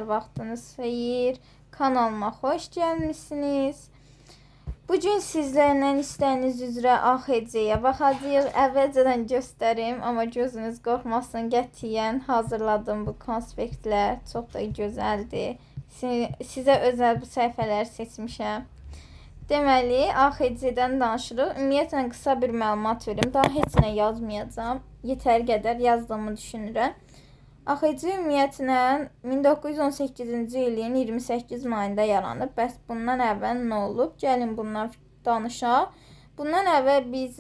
Vaxtınız xeyir. Kanalıma xoş gəlmisiniz. Bugün sizlərlə istəyiniz üzrə AXC-yə baxacağıq. Əvvəlcədən göstərim, amma gözünüz qorxmasın, qətiyyən hazırladım bu konspektlər. Çox da gözəldir. Sizə özəl bu səhifələri seçmişəm. Deməli, AXC-dən danışırıq. Ümumiyyətlə qısa bir məlumat verim. Daha heç nə yazmayacağım. Yetər qədər yazdığımı düşünürəm. AXC ümumiyyətlə 1918-ci ilin 28 mayında yaranıb. Bəs bundan əvvəl nə olub? Gəlin bundan danışaq. Bundan əvvəl biz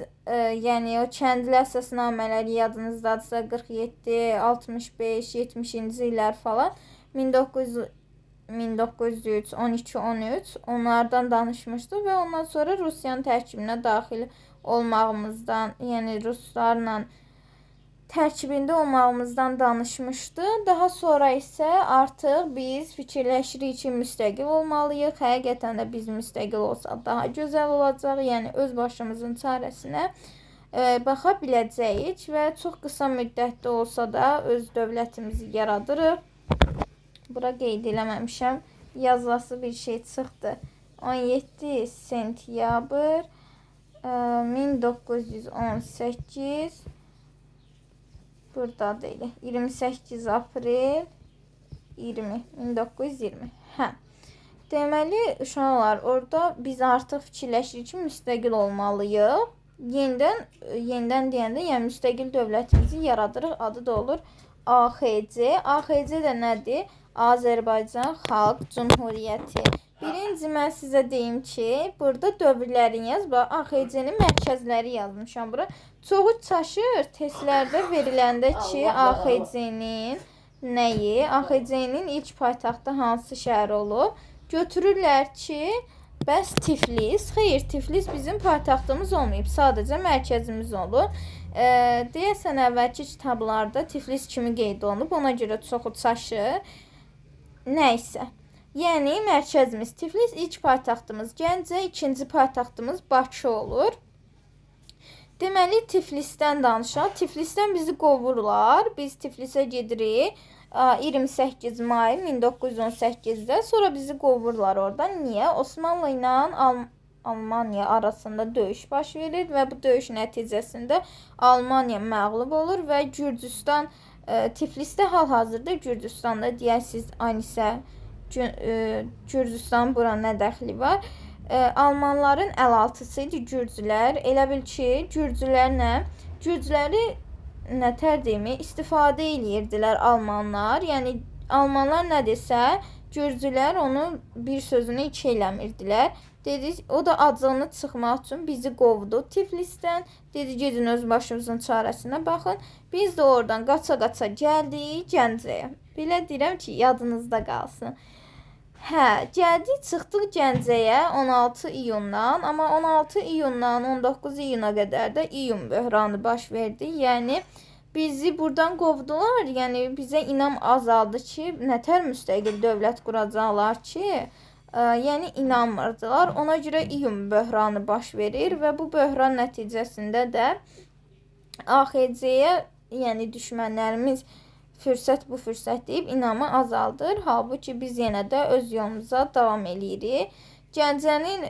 yəni o kəndli əsasnamələri yadınızdadırsa 47, 65, 70-ci illər falan 1903, 12, 13 onlardan danışmışdıq və ondan sonra Rusiyanın tərkibinə daxil olmağımızdan, yəni ruslarla tərkibində olmağımızdan danışmışdı. Daha sonra isə artıq biz fikirləşirik ki, müstəqil olmalıyıq. Həqiqətən də biz müstəqil olsaq daha gözəl olacaq. Yəni öz başımızın çarəsinə baxa biləcəyik və çox qısa müddətdə olsa da öz dövlətimizi yaradırıq. Bura qeyd eləməmişəm. Yazılası bir şey çıxdı. 17 sentyabr 1918 burada deyil. 28 aprel 1920. Hə. Deməli, uşaqlar, orada biz artıq fikirləşirik ki, müstəqil olmalıyıq. Yenidən deyəndə, yəni müstəqil dövlətimizi yaradırıq. Adı da olur AXC. AXC də nədir? Azərbaycan Xalq Cümhuriyyəti. Birinci mən sizə deyim ki, burada dövrlərini yaz. AXC-nin mərkəzləri yazmışam bura. Çoxu çaşır testlərdə veriləndə ki, AXC-nin nəyi? AXC-nin ilk paytaxtı hansı şəhər olub? Götürürlər ki, bəs Tiflis. Xeyr, Tiflis bizim paytaxtımız olmayıb. Sadəcə mərkəzimiz olub. Deyəsən, əvvəlki kitablarda Tiflis kimi qeyd olunub. Ona görə çoxu çaşır. Nəysə. Yəni, mərkəzimiz Tiflis, ilk paytaxtımız Gəncə, ikinci paytaxtımız Bakı olur. Deməli, Tiflisdən danışaq. Tiflisdən bizi qovurlar. Biz Tiflisə gedirik 28 may 1918-də. Sonra bizi qovurlar oradan. Niyə? Osmanlı ilə Almaniya arasında döyüş baş verir və bu döyüş nəticəsində Almaniya məğlub olur və Gürcüstan, Tiflisdə hal-hazırda Gürcüstanda deyəsiz, Anisə, Gürcüstan bura nə dəxli var? Almanların əlaltısı idi Gürcülər. Elə bil ki, Gürcüləri nətər deyimi istifadə eləyirdilər almanlar. Yəni, almanlar nə desə, Gürcülər onu bir sözünü iki eləmirdilər. Dedi, o da acığını çıxmaq üçün bizi qovdu Tiflisdən. Dedi, gedin öz başımızın çarəsinə baxın. Biz də oradan qaça-qaça gəldik Gəncəyə. Belə deyirəm ki, yadınızda qalsın. Hə, gəldik, çıxdıq Gəncəyə 16 iyundan, amma 16 iyundan 19 iyuna qədər də iyun böhranı baş verdi. Yəni, bizi buradan qovdular, yəni bizə inam azaldı ki, nətər müstəqil dövlət quracaqlar ki, yəni inanmırdılar. Ona görə iyun böhranı baş verir və bu böhran nəticəsində də AXC-yə, yəni düşmənlərimiz bu fürsət deyib inamı azaldır. Halbuki biz yenə də öz yolumuza davam eləyirik. Gəncənin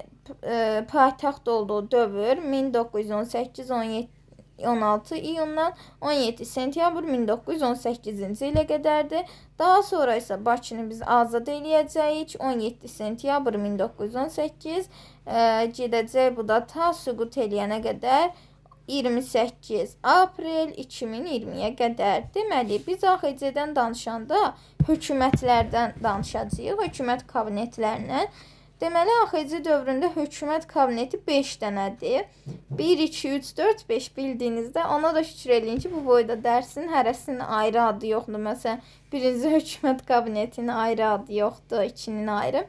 paytaxt olduğu dövr 1918-16 iyundan 17 sentyabr 1918-ci ilə qədərdir. Daha sonra isə Bakını biz azad eləyəcəyik. 17 sentyabr 1918 gedəcək, bu da ta süqut eləyənə qədər 28 aprel 2020-yə qədər. Deməli, biz AXC-dən danışanda hökumətlərdən danışacağıq, hökumət kabinetlərindən. Deməli, AXC dövründə hökumət kabineti 5 dənədir. 1, 2, 3, 4, 5 bildiyinizdə ona da şükür eləyin ki, bu boyda dərsin hərəsinin ayrı adı yoxdur. Məsələn, birinci hökumət kabinetinin ayrı adı yoxdur, ikinin ayrı.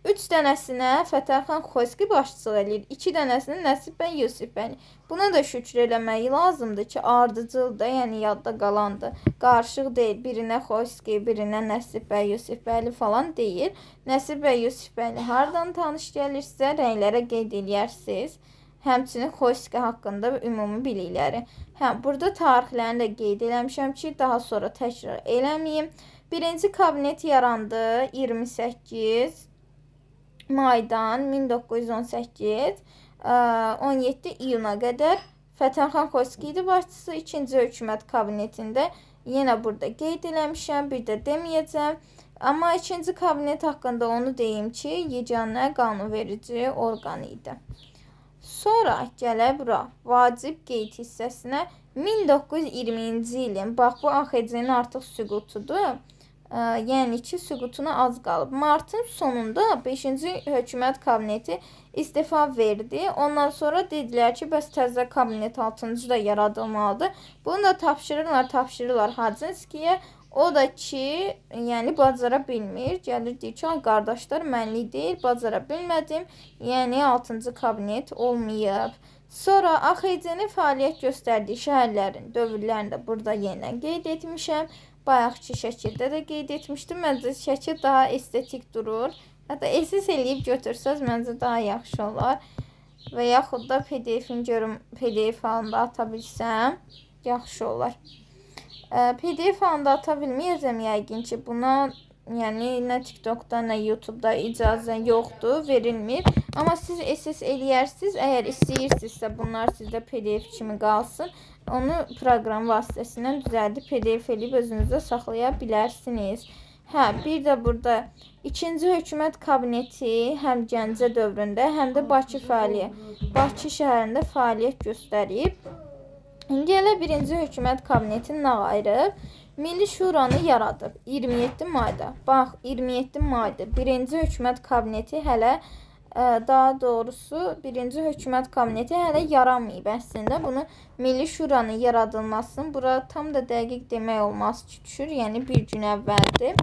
3 dənəsinə Fətəlxan Xoyski başçılıq edir. 2 dənəsinə Nəsib bəy Yusifbəli. Buna da şükür eləmək lazımdır ki, ardıcıldır, yəni yadda qalandır. Qarışıq deyil. Birinə Xoyski, birinə Nəsib bəy Yusifbəli falan deyil. Nəsib bəy Yusifbəli hardan tanış gəlir sizə? Rənglərə qeyd eləyərsiniz. Həmçinin Xoyski haqqında ümumi bilikləri. Burada tarixlərini də qeyd eləmişəm ki, daha sonra təkrar eləməyim. Birinci kabinet yarandı 28 maydan 1918 17 iyuna qədər. Fətəxan Xoyski başçısı 2-ci hökumət kabinetində. Yenə burada qeyd eləmişəm, bir də deməyəcəm. Amma 2-ci kabinet haqqında onu deyim ki, yeganə qanunverici orqan idi. Sonra gələ bura vacib qeyd hissəsinə 1920-ci ilin, bax bu AXC-nin artıq süqutudur. Yəni ki, süqutuna az qalıb. Martın sonunda 5-ci hökumət kabineti istifa verdi. Ondan sonra dedilər ki, bəs təzə kabinet 6-cı da yaradılmalıdır. Bunu da tapşırırlar Hadzinskiyə. O da ki, yəni bacara bilmir. Gəlir deyir ki, qardaşlar mənlik deyil, bacara bilmədim. Yəni 6-cı kabinet olmayıb. Sonra AXC-nin fəaliyyət göstərdiyi şəhərlərin dövrlərində burada yenə qeyd etmişəm. Bayaqki şəkildə də qeyd etmişdim. Məncə şəkil daha estetik durur. Hətta SS eləyib götürsəz məncə daha yaxşı olar. Və yaxud da PDF-in görüm, PDF halında ata bilsəm yaxşı olar. PDF halında ata bilməyəcəm yəqin ki, buna yəni nə TikTokda, nə YouTube'da icazə yoxdur, verilmir. Amma siz SS eləyərsiniz, əgər istəyirsinizsə bunlar sizdə PDF kimi qalsın. Onu proqram vasitəsindən düzəldib PDF eləyib özünüzdə saxlaya bilərsiniz. Hə, bir də burada 2-ci hökumət kabineti həm Gəncə dövründə, həm də Bakı şəhərində fəaliyyət göstərib. İndi elə 1-ci hökumət kabinetini nə ayırıb? Milli Şuranı yaradıb 27 mayda. Bax, 27 mayda 1-ci hökumət kabineti hələ daha doğrusu 1-ci hökumət kabineti hələ yaramayıb əslində. Bunu Milli Şuranın yaradılmasını bura tam da dəqiq demək olmaz ki, düşür. Yəni bir gün əvvəldir.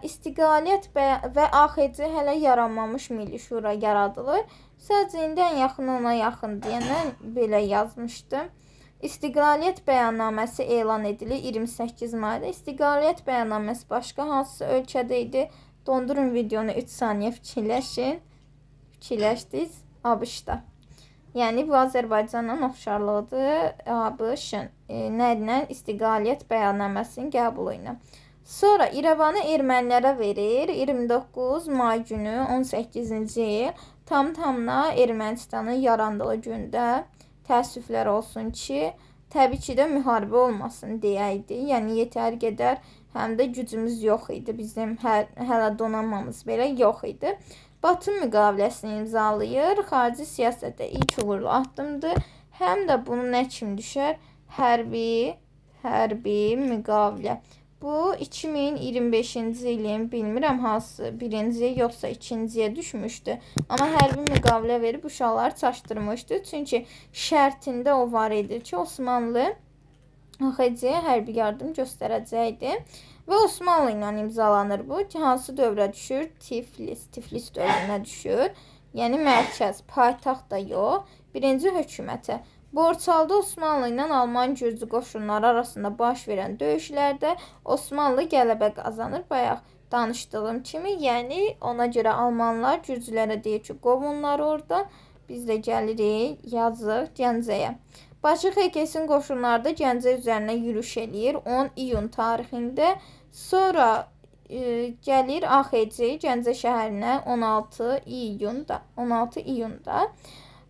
İstiqlaliyyət və AXC hələ yaranmamış Milli Şura yaradılır. Sadəcə indi ən yaxın ona yaxın deyənən belə yazmışdım. İstiqlaliyyət bəyannaməsi elan edilir 28 mayda. İstiqlaliyyət bəyannaməsi başqa hansı ölkədə idi? Dondurun videonu 3 saniyə fikirləşin. Fikirləşdiniz? ABŞ-da. Yəni bu Azərbaycanla oxşarlıqdır ABŞ-ın nə istiqlaliyyət bəyannaməsinin qəbulu ilə. Sonra İrəvanı ermənilərə verir 29 may günü 18-ci il tam-tamına Ermənistanın yarandığı gündə. Təəssüflər olsun ki, təbii ki də müharibə olmasın deyəydi. Yəni yetər qədər həm də gücümüz yox idi. Bizim hələ donanmamız belə yox idi. Batum müqaviləsini imzalayır. Xarici siyasətdə ilk uğurlu addımdır. Həm də bunu nə kimi düşər? Hərbi müqavilə. Bu 2025-ci ilin bilmirəm hansı birinciyə yoxsa ikinciyə düşmüşdü. Amma hərbi müqavilə verib uşaqları çaşdırmışdı. Çünki şərtində o var idi ki, Osmanlı AXC-yə hərbi yardım göstərəcəkdi. Və Osmanlı ilə imzalanır bu ki, hansı dövrə düşür? Tiflis dövrünə düşür. Yəni mərkəz, paytaxt da yox, birinci hökumətə. Borçalıda Osmanlı ilə Alman gürcü qoşunları arasında baş verən döyüşlərdə Osmanlı qələbə qazanır. Bayaq danışdığım kimi, yəni ona görə Almanlar gürcülərə deyir ki, qovunlar orada, biz də gəlirik, yazıq Gəncəyə. Bakı XKS-in qoşunları da Gəncə üzərinə yürüş eləyir 10 iyun tarixində. Sonra gəlir AXC Gəncə şəhərinə 16 iyunda.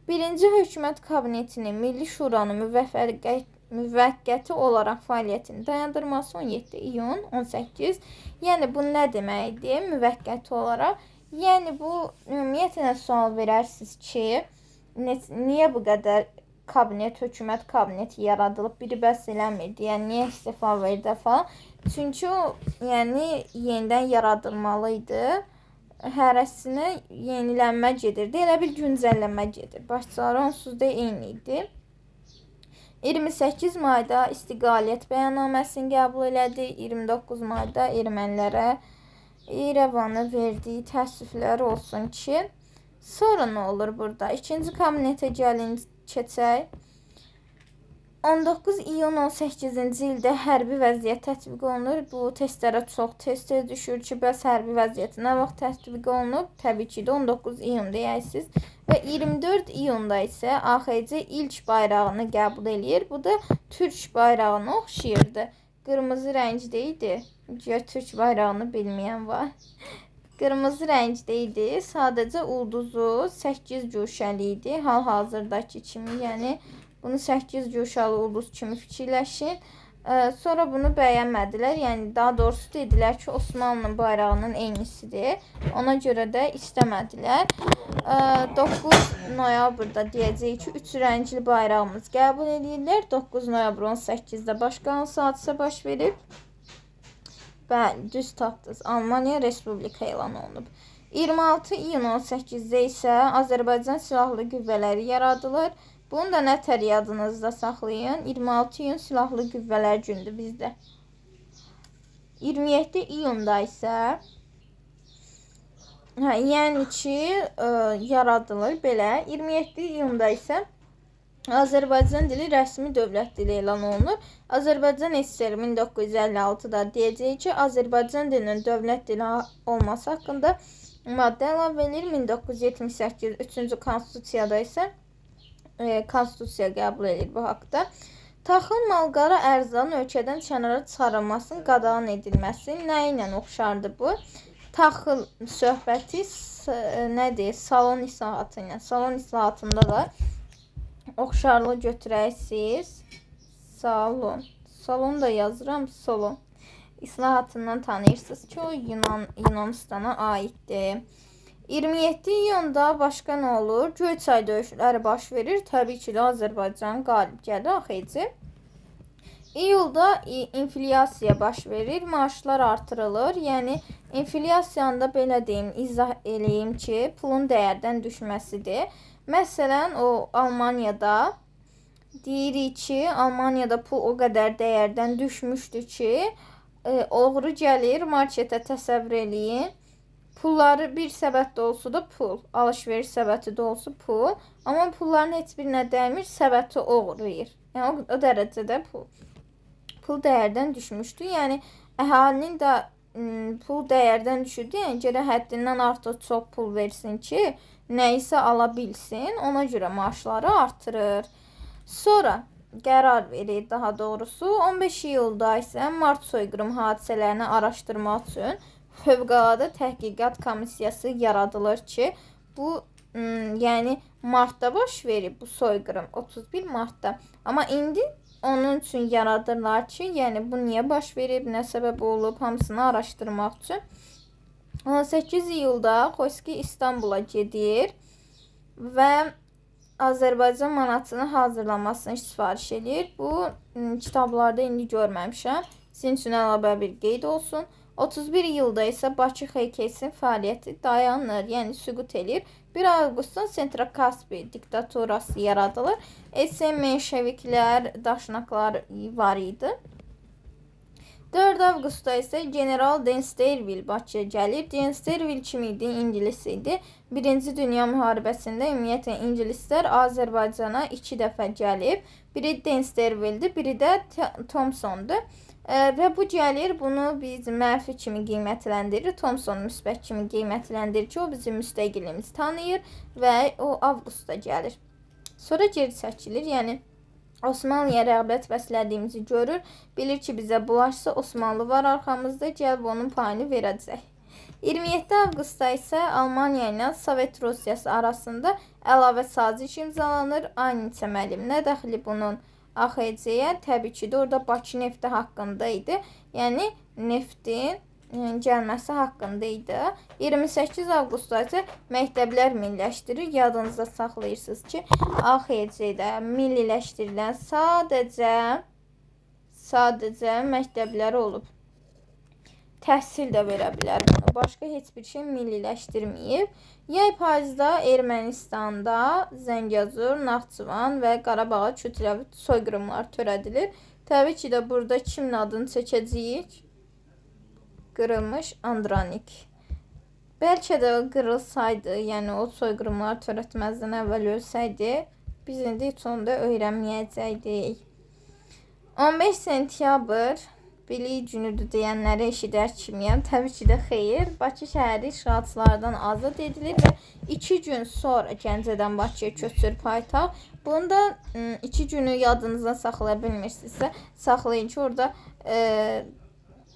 Birinci hökumət kabinetinin Milli Şuranın müvəqqəti olaraq fəaliyyətini dayandırması 17 iyun 18. Yəni bu nə deməkdir müvəqqəti olaraq? Yəni bu ümumiyyətlə sual verərsiniz ki, niyə bu qədər hökumət kabineti yaradılıb, biri bəs eləmirdi, yəni niyə istifa verdi falan. Çünki o yəni yenidən yaradılmalıydı. Hərəsinə yenilənmə gedirdi, elə bir güncəllənmə gedir. Başçıları onsuz da eyni idi. 28 mayda istiqlaliyyət bəyannaməsini qəbul elədi. 29 mayda ermənilərə İrəvanı verdiyi təəssüflər olsun ki. Sonra nə olur burada? İkinci kabinetə gəlin keçək. 19 iyun 18-ci ildə hərbi vəziyyət tətbiq olunur. Bu testlərə çox tez-tez düşür ki, bəs hərbi vəziyyət nə vaxt tətbiq olunub? Təbii ki də 19 iyun deyəsiniz. Və 24 iyunda isə AXC ilk bayrağını qəbul eləyir. Bu da Türk bayrağına oxşayırdı. qırmızı rəngdə idi. Türk bayrağını bilməyən var. Qırmızı rəngdə idi. Sadəcə ulduzu 8 guşəli idi. Hal-hazırdakı kimi, yəni bunu 8 guşəli ulduz kimi fikirləşin. Sonra bunu bəyənmədilər. Yəni daha doğrusu dedilər ki, Osmanlı bayrağının eynisidir. Ona görə də istəmədilər. 9 noyabrda deyəcəyik ki, 3 rəngli bayrağımız qəbul edirlər. 9 noyabr 18-də başqa hansı hadisə baş verib? Bəli, düz tapdınız. Almaniya Respublika elan olunub. 26 iyun 18-də isə Azərbaycan Silahlı Qüvvələri yaradılır. Bunu da nətər yadınızda saxlayın. 26 iyun Silahlı Qüvvələr gündür bizdə. 27 iyunda isə yəni ki, yaradılır belə. 27 iyunda isə Azərbaycan dili rəsmi dövlət dili elan olunur. Azərbaycan SSR 1956-da deyəcək ki, Azərbaycan dilinin dövlət dili olması haqqında maddə əlavə edilir. 1978 3-cü konstitusiyada isə konstitusiya qəbul edir bu haqda. Taxıl malqara ərzaqın ölkədən kənara çıxarılmasının qadağan edilməsi nə ilə oxşardı bu? Taxıl söhbəti nədir? Salon islahatı ilə. Salon islahatında da oxşarlı götürək siz. Salon da yazıram. Salon islahatından tanıyırsınız ki, o Yunanistana aiddir. 27 iyunda başqa nə olur? Göyçay döyüşləri baş verir. Təbii ki, Azərbaycan qalib gəlir axıcı. İyulda inflyasiya baş verir. Maaşlar artırılır. Yəni, inflyasiyanda belə deyim, izah eləyim ki, pulun dəyərdən düşməsidir. Məsələn, o Almaniyada deyirik ki, Almaniyada pul o qədər dəyərdən düşmüşdür ki, oğru gəlir, marketə təsəvvür eləyin. Pulları bir səbətdə olsa da pul, alış-veriş səbəti də olsa pul, amma pulların heç birinə dəymir, səbəti oğruyur. Yəni, o dərəcədə pul dəyərdən düşmüşdür. Yəni, əhalinin də pul dəyərdən düşürdü. Yəni, gərək həddindən artıq çox pul versin ki, nəyisə ala bilsin, ona görə maaşları artırır. Sonra qərar verir, daha doğrusu 15 iyulda isə mart soyqırım hadisələrini araşdırmaq üçün Fövqəladə Təhqiqat Komissiyası yaradılır ki, bu yəni martda baş verib bu soyqırım 31 martda. Amma indi onun üçün yaradırlar ki, yəni bu niyə baş verib, nə səbəb olub, hamısını araşdırmaq üçün. 18 iyulda Xoyski İstanbula gedir və Azərbaycan manatını hazırlamasını sifariş edir. Bu kitablarda indi görməmişəm. Sizin üçün əlavə bir qeyd olsun. 31 iyulda isə Bakı XKS-in fəaliyyəti dayanır, yəni süqut edir. 1 avqustda Sentrokaspi diktaturası yaradılır. SM menşeviklər, daşnaqlar var idi. 4 avqustda isə General Densterville Bakıya gəlir. Densterville kim idi? İngilis idi. 1-ci Dünya müharibəsində ümumiyyətlə ingilislər Azərbaycana 2 dəfə gəlib. Biri Densterville'dir, biri də Thompson'dur. Və bu gəlir, bunu biz mənfi kimi qiymətləndirir. Thompson müsbət kimi qiymətləndirir ki, o bizim müstəqilliyimizi tanıyır və o avqustda gəlir. Sonra geri çəkilir, yəni Osmanlıya rəğbət bəslədiyimizi görür. Bilir ki, bizə bulaşsa Osmanlı var arxamızda, gəlb onun payını verəcək. 27 avqustda isə Almaniya ilə Sovet Rusiyası arasında əlavə saziş imzalanır. Aynı müəllim, nə dəxli bunun AXC-yə? Təbii ki, də orada Bakı nefti haqqında idi. Yəni, neftin gəlməsi haqqında idi. 28 avqustda isə məktəblər milliləşdirir. Yadınızda saxlayırsınız ki, AXC-də milliləşdirilən sadəcə məktəblər olub. Təhsil də verə bilər bunu. Başqa heç bir şey milliləşdirməyib. Yay payızda Ermənistanda Zəngəzur, Naxçıvan və Qarabağa kütləvi soyqırımlar törədilir. Təbii ki, də burada kimin adını çəkəcəyik? Qırılmış Andranik. Bəlkə də o qırılsaydı, yəni o soyqırımlar törətməzdən əvvəl ölsəydi, biz indi heç onu da öyrənməyəcəkdik. 15 sentyabr Bilik günüdür deyənləri eşidər kimiyəm. Təbii ki, də xeyir. Bakı şəhəri işğalçılardan azad edilir və 2 gün sonra Gəncədən Bakıya köçür paytaxt. Bunu da 2 günü yadınızda saxlaya bilmirsinizsə, saxlayın ki, orada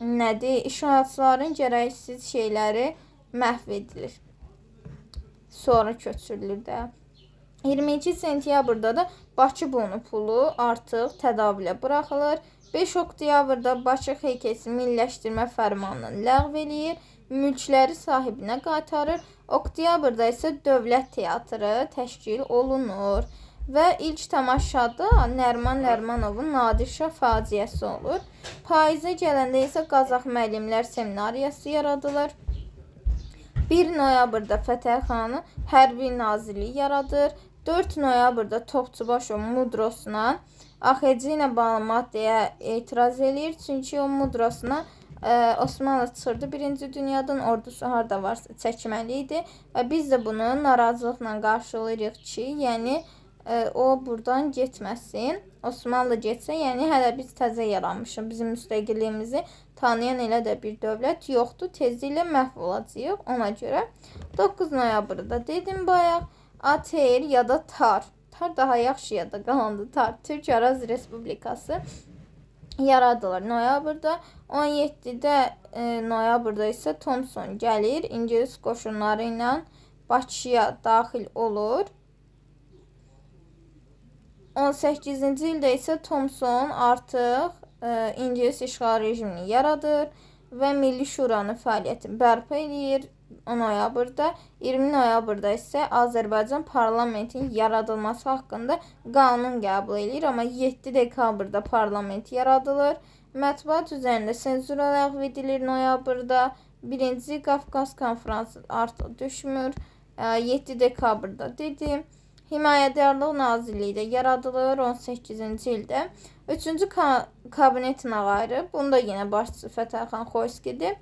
nədir? İşğalçıların gərəksiz şeyləri məhv edilir. Sonra köçürülür də. 22 sentyabrda da Bakı bonu pulu artıq tədavülə buraxılır. 5 oktyabrda Bakı XKS milliləşdirmə fərmanını ləğv eləyir, mülkləri sahibinə qaytarır. Oktyabrda isə Dövlət Teatrı təşkil olunur və ilk tamaşada Nəriman Nərimanovun Nadirşah faciəsi olur. Payıza gələndə isə Qazax müəllimlər seminariyası yaradılır. 1 noyabrda Fətəli hərbi nazirlik yaradır. 4 noyabrda Topçubaşov mudrosuna AXC ilə bağlı maddəyə etiraz edir. Çünki o mudrosuna Osmanlı çıxırdı 1-ci dünyadan, ordusu harda varsa çəkməli idi. Və biz də bunu narazılıqla qarşılayırıq ki, yəni o buradan getməsin. Osmanlı getsə, yəni hələ biz təzə yaranmışıq. Bizim müstəqilliyimizi tanıyan elə də bir dövlət yoxdur. Tezliklə məhv olacağıq. Ona görə 9 noyabrda dedim bayaq, ATR ya da TAR. TAR daha yaxşı yada qalandı. TAR, Türk Araz Respublikası yaradılır noyabrda. 17-də noyabrda isə Thomson gəlir. İngilis qoşunları ilə Bakıya daxil olur. 18-ci ildə isə Thomson artıq İngilis işğal rejimini yaradır və Milli Şuranın fəaliyyətini bərpa edir 10 noyabrda. 20 noyabrda isə Azərbaycan parlamentinin yaradılması haqqında qanun qəbul edir. Amma 7 dekabrda parlament yaradılır. Mətbuat üzərində senzura ləğv edilir noyabrda. 1-ci Qafqaz konfransı artıq düşmür. 7 dekabrda dedim. Himayədarlıq Nazirliyi də yaradılır 18-ci ildə. 3-cü kabinetin ağayrı, bunda yenə başçısı Fətəli Xoyskidir.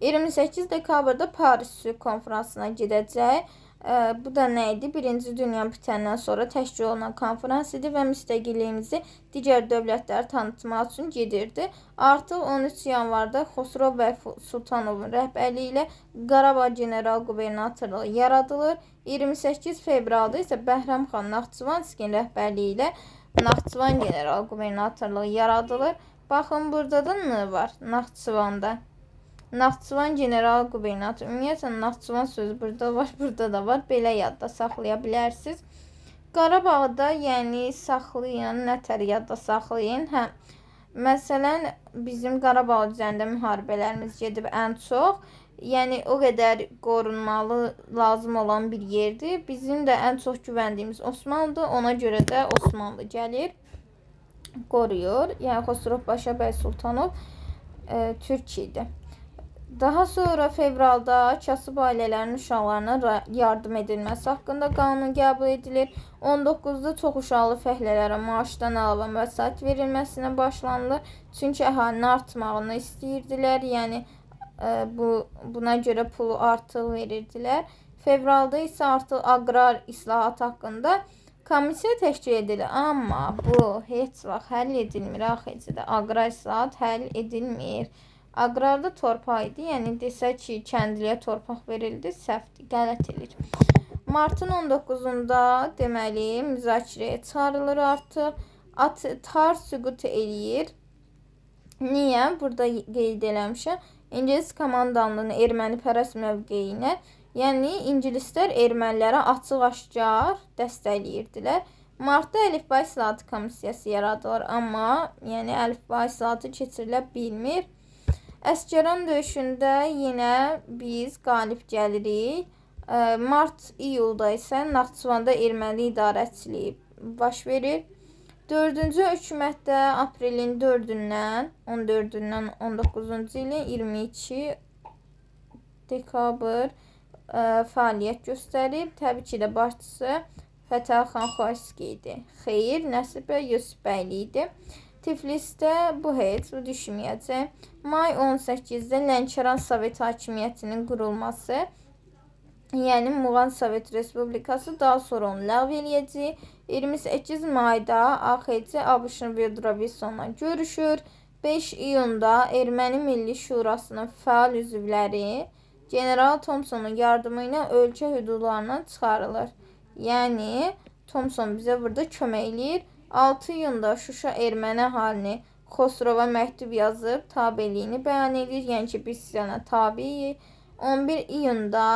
28 dekabrda Paris Sülh konferansına gedəcək. Bu da nə idi? 1-ci dünya bitəndən sonra təşkil olunan konferans idi və müstəqilliyimizi digər dövlətləri tanıtmaq üçün gedirdi. Artıq 13 yanvarda Xosrov bəy Sultanovun rəhbərliyi ilə Qarabağ General Qubernatorluğu yaradılır. 28 fevralda isə Bəhram xan Naxçıvanskinin rəhbərliyi ilə Naxçıvan General Qubernatorluğu yaradılır. Baxın, burada da nə var Naxçıvanda? Naxçıvan General Qubernator. Ümumiyyətlə, Naxçıvan sözü burada var, burada da var. Belə yadda saxlaya bilərsiniz. Qarabağda, yəni saxlayın, nətər yadda saxlayın. Məsələn, bizim Qarabağ üzərində müharibələrimiz gedib ən çox. Yəni, o qədər qorunmalı, lazım olan bir yerdir. Bizim də ən çox güvəndiyimiz Osmanlıdır. Ona görə də Osmanlı gəlir, qoruyur. Yəni, Xosrov Paşa bəy Sultanov Türkiyədir. Daha sonra fevralda kasıb ailələrinin uşaqlarına yardım edilməsi haqqında qanun qəbul edilir. 19-da çox uşaqlı fəhlələrə maaşdan əlavə vəsait verilməsinə başlanılır. Çünki əhalinin artmağını istəyirdilər. Yəni, buna görə pulu artıq verirdilər. Fevralda isə artıq aqrar islahat haqqında komissiya təşkil edilir. Amma bu heç vaxt həll edilmir. AXC-də aqrar islahat həll edilmir. Aqrarda torpaq idi, yəni desək ki, kəndliyə torpaq verildi, səhvdir, qələt edir. Martın 19-da deməli müzakirəyə çağırılır artıq. TAR süqut eləyir. Niyə? Burada qeyd eləmişəm. İngilis komandanlığının erməni pərəst mövqeyinə, yəni ingilislər ermənilərə açıq-aşkar dəstəkləyirdilər. Martda əlifba islahatı komissiyası yaradılır, amma yəni əlifba islahatı keçirilə bilmir. Əsgəran döyüşündə yenə biz qalib gəlirik. Mart-iyulda isə Naxçıvanda erməni idarəçiliyi baş verir. 4-cü hökumətdə aprelin 4-dən 14-dən 19-cu ilin 22 dekabr fəaliyyət göstərib. Təbii ki də başçısı Fətəli Xoyski idi. Xeyr, Nəsibə Yusufbəyli idi. Tiflisdə bu heç düşməyəcək. May 18-də Lənkəran Sovet hakimiyyətinin qurulması, yəni Muğan Sovet Respublikası daha sonra onu ləğv eləyəcək. 28 mayda AXC ABŞ-ın Vedrovissonla görüşür. 5 iyunda Erməni Milli Şurasının fəal üzvləri General Thomsonun yardımı ilə ölkə hüdudlarından çıxarılır. Yəni, Thomson bizə burada kömək eləyir. 6 iyunda Şuşa erməni əhalini Xosrova məktub yazıb tabeliyini bəyan edir. Yəni ki, biz sənə tabiyik. 11 iyunda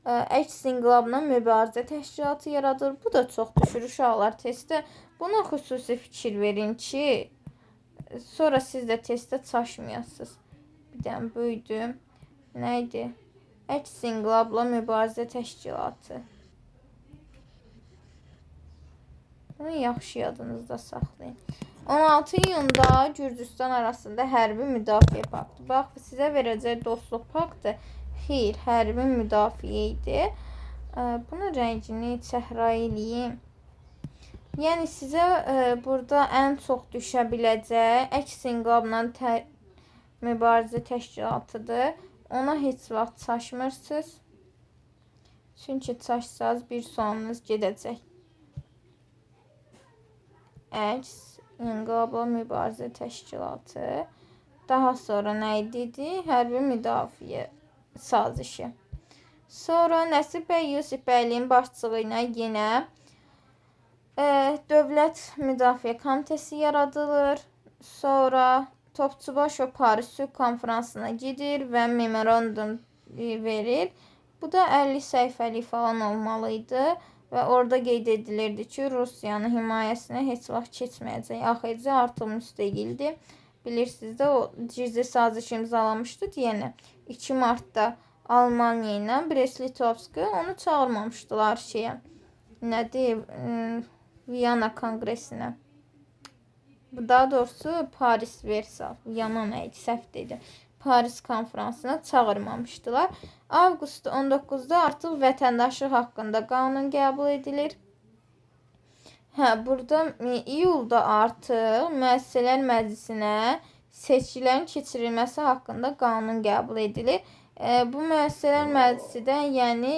əks inqilabla mübarizə təşkilatı yaradır. Bu da çox düşür uşaqlar testdə. Buna xüsusi fikir verin ki, sonra siz də testdə çaşmayasınız. Bir dənə böyüdüm. Nə idi? Əks inqilabla mübarizə təşkilatı. Bunu yaxşı yadınızda saxlayın. 16 iyunda Gürcüstan arasında hərbi müdafiə paktı. Bax, sizə verəcək dostluq paktı. Xeyr, hərbi müdafiə idi. Bunun rəngini səhra eləyim. Yəni sizə burada ən çox düşə biləcək əks inqilabla mübarizə təşkilatıdır. Ona heç vaxt çaşmırsınız. Çünki çaşsanız bir sualınız gedəcək. Əks inqilabla mübarizə təşkilatı. Daha sonra nə idi? Hərbi müdafiə sazişi. Sonra Nəsib bəy Yusif bəyliyin başçılığı ilə yenə Dövlət Müdafiə Komitəsi yaradılır. Sonra Topçubaşov Paris Sülh Konferansına gedir və memorandum verir. Bu da 50 səhifəlik falan olmalıydı və orada qeyd edilirdi ki, Rusiyanın himayəsinə heç vaxt keçməyəcək. AXC artıq müstəqildir. Bilirsiniz də, o gizli saziş imzalamışdı deyənə. 2 martda Almaniya ilə Brest-Litovski onu çağırmamışdılar şeyə. Nədir? Viyana kongresinə. Daha doğrusu Paris Versal. Yaman əydi, səhv dedim. Paris konferansına çağırmamışdılar. Avqust 19-da artıq vətəndaşlıq haqqında qanun qəbul edilir. Burada iyulda artıq müəssisələr məclisinə seçkilərin keçirilməsi haqqında qanun qəbul edilir. Bu müəssisələr məclisi də yəni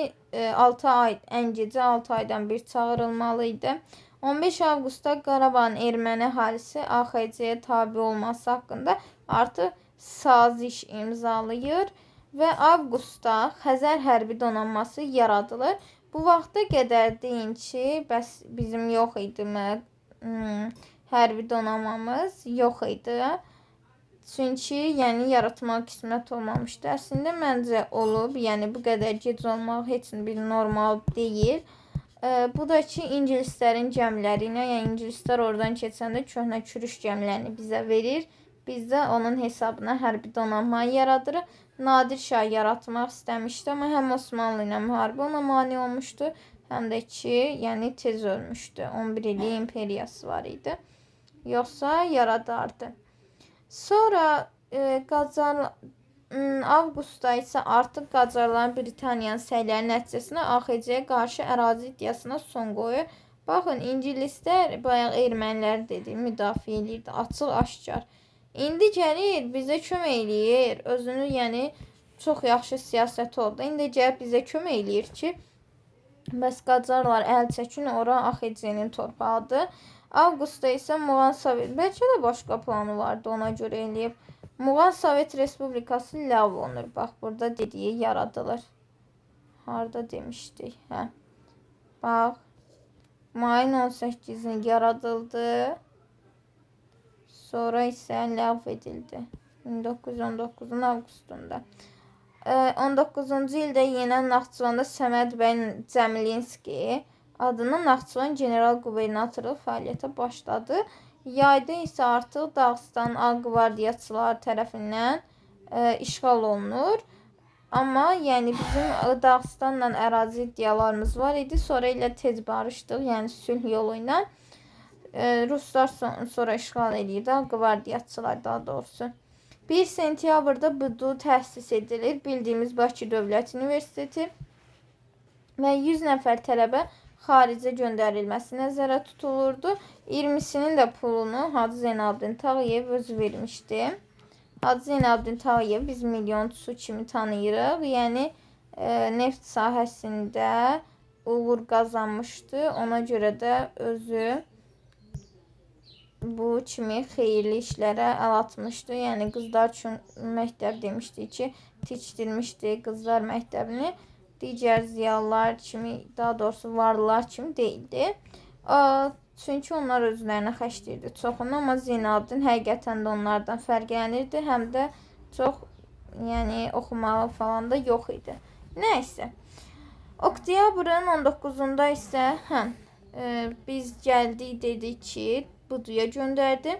6 ay, ən gecə 6 aydan bir çağırılmalıydı. 15 avqustda Qarabağın erməni əhalisi AXC-yə tabi olması haqqında artıq saziş imzalayır və avqustda Xəzər hərbi donanması yaradılır. Bu vaxta qədər deyin ki, bəs bizim yox idi hərbi donanmamız yox idi. Çünki yəni yaratmaq qismət olmamışdı. Əslində məncə olub, yəni bu qədər gec olmaq heç bir normal deyil. Bu da ki, ingilislərin gəmiləri ilə, yəni ingilislər oradan keçəndə köhnə kürüş gəmilərini bizə verir. Biz də onun hesabına hərbi donanma yaradırıq. Nadir Şah yaratmaq istəmişdi, amma həm Osmanlı ilə müharibə ona mane olmuşdu, həm də ki, yəni tez ölmüşdü. 11 illik imperiyası var idi. Yoxsa yaradardı. Sonra avqustda isə artıq Qacarların Britaniyanın səyləri nəticəsində AXC-yə qarşı ərazi iddiasına son qoyur. Baxın, ingilislər bayaq ermənilər dedi, müdafiə edirdi, açıq-aşkar. İndi gəlir, bizə kömək eləyir. Özünü, yəni, çox yaxşı siyasəti oldu. İndi gəlib bizə kömək eləyir ki, bəs Qacarlar əl çəkin, ora AXC-nin torpağıdır. Avqustda isə Muğan Sovet, bəlkə də başqa planı vardı, ona görə eləyib. Muğan Sovet Respublikası ləğv olunur. Bax, burada dediyi yaradılır. Harada demişdik? Bax, mayın 18-ni yaradıldı. Sonra isə ləğv edildi. 1919-un avqustunda. 19-cu ildə yenə Naxçıvanda Səməd bəy Cəmilinski adının Naxçıvan general qubernatoru fəaliyyətə başladı. Yayda isə artıq Dağıstan Ağqvardiyaçılar tərəfindən işğal olunur. Amma yəni bizim Dağıstanla ərazi iddialarımız var idi. Sonra ilə tez barışdıq, yəni sülh yolu ilə. Ruslar sonra işğal edirdi, Ağqvardiyaçılar daha doğrusu. 1 sentyabrda BDU təsis edilir. Bildiyimiz Bakı Dövlət Universiteti və 100 nəfər tələbə xaricə göndərilməsi nəzərdə tutulurdu. 20-sinin də pulunu Hacı Zeynalabdin Tağıyev özü vermişdi. Hacı Zeynalabdin Tağıyev biz milyonçusu kimi tanıyırıq. Yəni neft sahəsində uğur qazanmışdı. Ona görə də özü bu kimi xeyirli işlərə əl atmışdı. Yəni qızlar üçün məktəb demişdi ki, tikdirmişdi qızlar məktəbini. Digər ziyalılar kimi, daha doğrusu varlılar kimi deyildi. Çünki onlar özlərinə xəşləyirdi çoxunu, amma Zeynalabdin həqiqətən də onlardan fərqlənirdi, həm də çox, yəni oxumağı falan da yox idi. Nəysə. Oktyabrın 19-unda isə biz gəldik, dedik ki, Buduya göndərdi.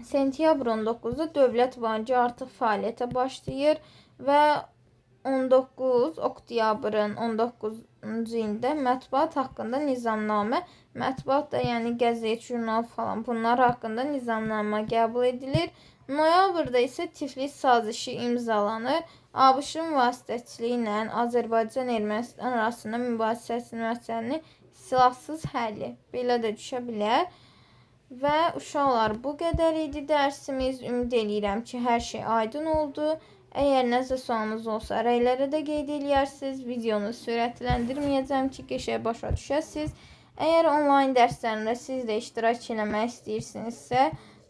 Sentyabrın 19-da Dövlət Bankı artıq fəaliyyətə başlayır və 19 oktyabrın 19-cu ildə mətbuat haqqında nizamnamə, mətbuat da yəni qəzet, jurnal falan bunlar haqqında nizamnamə qəbul edilir. Noyabrda isə Tiflis sazişi imzalanır. ABŞ-ın vasitəçiliyi ilə Azərbaycan-Ermənistan arasında mübahisəsinin məsələni silahsız həlli. Belə də düşə bilər. Və uşaqlar, bu qədər idi dərsimiz. Ümid edirəm ki, hər şey aydın oldu. Əgər nəsə sualınız olsa, rəylərə də qeyd eləyərsiniz. Videonu sürətləndirməyəcəm ki, qəşəng başa düşəsiniz. Əgər onlayn dərslərində siz də iştirak eləmək istəyirsinizsə,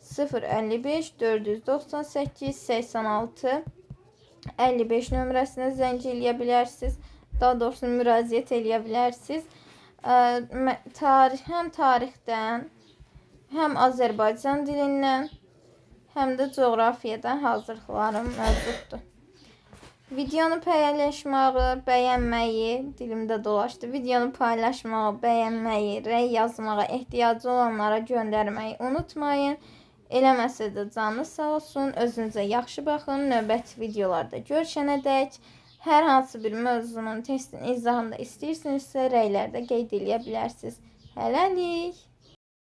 055 498 86 55 nömrəsinə zəng eləyə bilərsiniz. Daha doğrusu müraciət eləyə bilərsiniz. Həm tarixdən, həm Azərbaycan dilindən, həm də coğrafiyadan hazırlıqlarım mövcuddur. Videonu paylaşmağı, bəyənməyi, dilimdə dolaşdı. Videonu paylaşmağı, bəyənməyi, rəy yazmağa ehtiyacı olanlara göndərməyi unutmayın. Eləməsə də canınız sağ olsun. Özünüzə yaxşı baxın. Növbəti videolarda görüşənədək hər hansı bir mövzunun testin izahını da istəyirsinizsə, rəylərdə qeyd eləyə bilərsiniz. Hələlik.